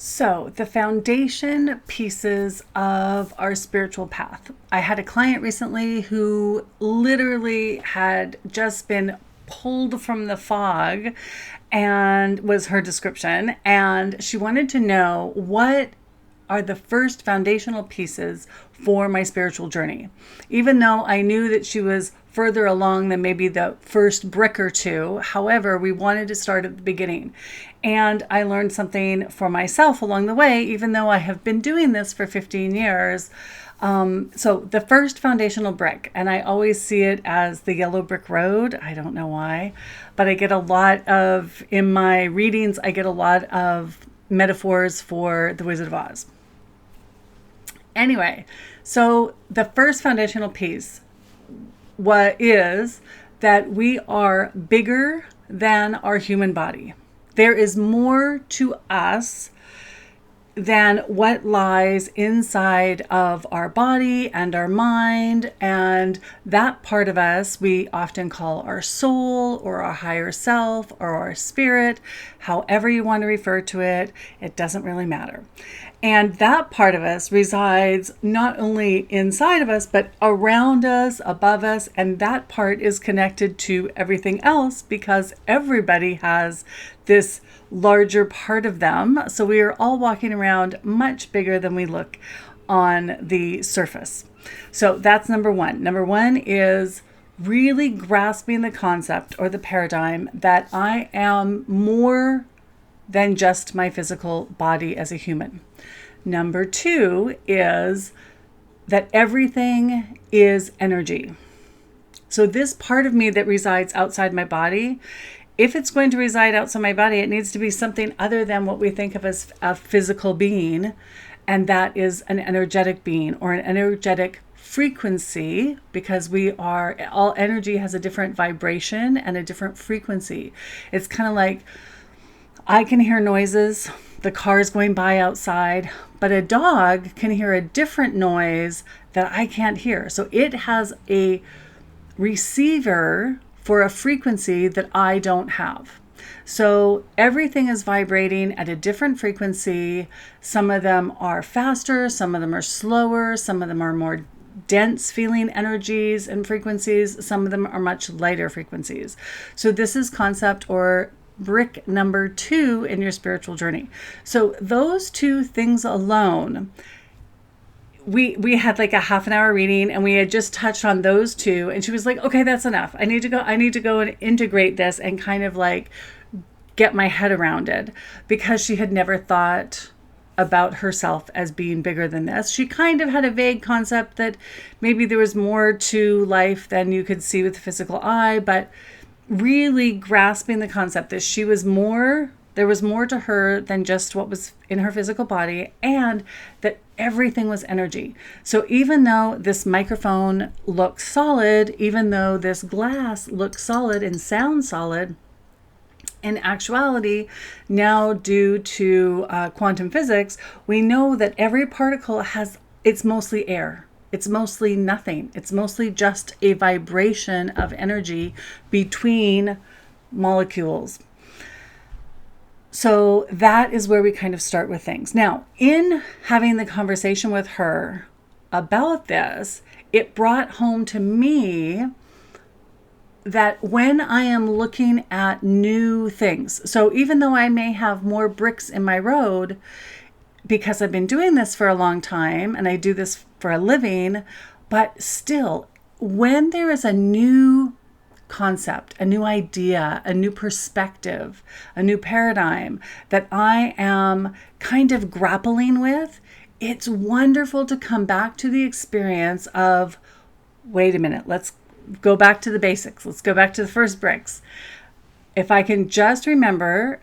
So, the foundation pieces of our spiritual path. I had a client recently who literally had just been pulled from the fog, and was her description. And she wanted to know what are the first foundational pieces for my spiritual journey. Even though I knew that she was further along than maybe the first brick or two, however, we wanted to start at the beginning. And I learned something for myself along the way, even though I have been doing this for 15 years. So the first foundational brick, and I always see it as the yellow brick road. I don't know why, but in my readings, I get a lot of metaphors for the Wizard of Oz. Anyway, so the first foundational piece is that we are bigger than our human body. There is more to us than what lies inside of our body and our mind. And that part of us we often call our soul or our higher self or our spirit, however you want to refer to it. It doesn't really matter. And that part of us resides not only inside of us, but around us, above us. And that part is connected to everything else because everybody has this larger part of them. So we are all walking around much bigger than we look on the surface. So that's number one. Number one is really grasping the concept or the paradigm that I am more than just my physical body as a human. Number two is that everything is energy. So this part of me that resides outside my body, if it's going to reside outside my body, it needs to be something other than what we think of as a physical being, and that is an energetic being or an energetic frequency, because all energy has a different vibration and a different frequency. It's kind of like I can hear noises, the cars going by outside, but a dog can hear a different noise that I can't hear. So it has a receiver for a frequency that I don't have. So everything is vibrating at a different frequency. Some of them are faster, some of them are slower, some of them are more dense feeling energies and frequencies, some of them are much lighter frequencies. So this is concept or brick number two in your spiritual journey. So those two things alone, we had like a half an hour reading and we had just touched on those two, and she was like, okay, that's enough. I need to go and integrate this and kind of like get my head around it, because she had never thought about herself as being bigger than this. She kind of had a vague concept that maybe there was more to life than you could see with the physical eye, but really grasping the concept that there was more to her than just what was in her physical body, and that everything was energy. So even though this microphone looks solid, even though this glass looks solid and sounds solid, in actuality, now due to quantum physics, we know that every particle it's mostly air. It's mostly nothing. It's mostly just a vibration of energy between molecules. So that is where we kind of start with things. Now, in having the conversation with her about this, it brought home to me that when I am looking at new things, so even though I may have more bricks in my road, because I've been doing this for a long time and I do this for a living, but still, when there is a new concept, a new idea, a new perspective, a new paradigm that I am kind of grappling with, it's wonderful to come back to the experience of, wait a minute, let's go back to the basics. Let's go back to the first bricks. If I can just remember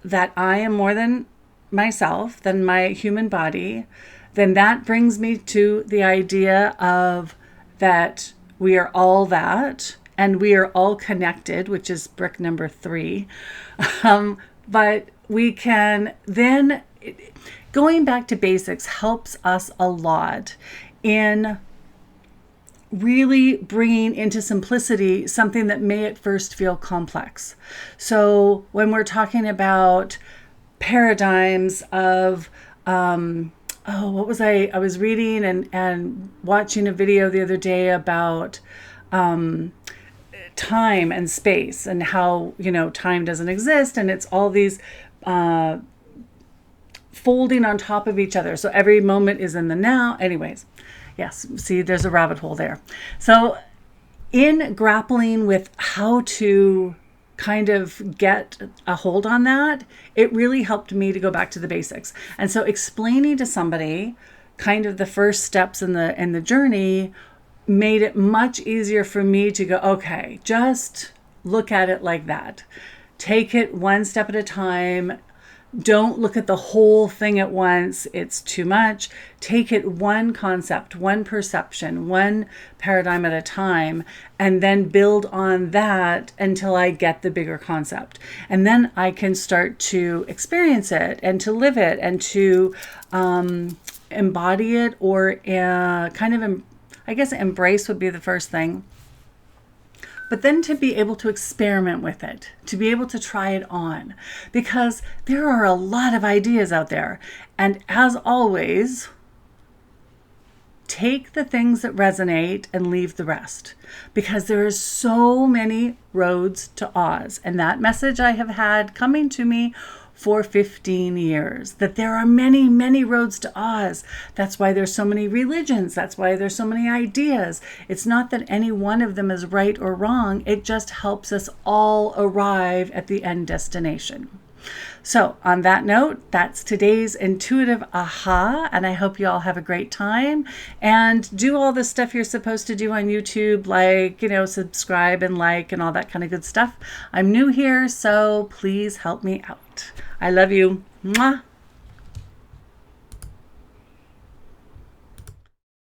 that I am more than myself, than my human body, then that brings me to the idea of that we are all that, and we are all connected, which is brick number 3. But we can then, going back to basics helps us a lot in really bringing into simplicity something that may at first feel complex. So when we're talking about paradigms of, what was I was reading and watching a video the other day about time and space, and how, time doesn't exist, and it's all these folding on top of each other. So every moment is in the now. Anyways, yes, see, there's a rabbit hole there. So in grappling with how to kind of get a hold on that, it really helped me to go back to the basics. And so explaining to somebody kind of the first steps in the journey made it much easier for me to go, okay, just look at it like that. Take it one step at a time. Don't look at the whole thing at once. It's too much. Take it one concept, one perception, one paradigm at a time, and then build on that until I get the bigger concept. And then I can start to experience it and to live it and to embody it, or I guess embrace would be the first thing. But then to be able to experiment with it, to be able to try it on, because there are a lot of ideas out there. And as always, take the things that resonate and leave the rest, because there are so many roads to Oz. And that message I have had coming to me for 15 years, that there are many, many roads to Oz. That's why there's so many religions. That's why there's so many ideas. It's not that any one of them is right or wrong. It just helps us all arrive at the end destination. So on that note, that's today's intuitive aha, and I hope you all have a great time and do all the stuff you're supposed to do on YouTube, like, subscribe and like and all that kind of good stuff. I'm new here, so please help me out. I love you. Mwah.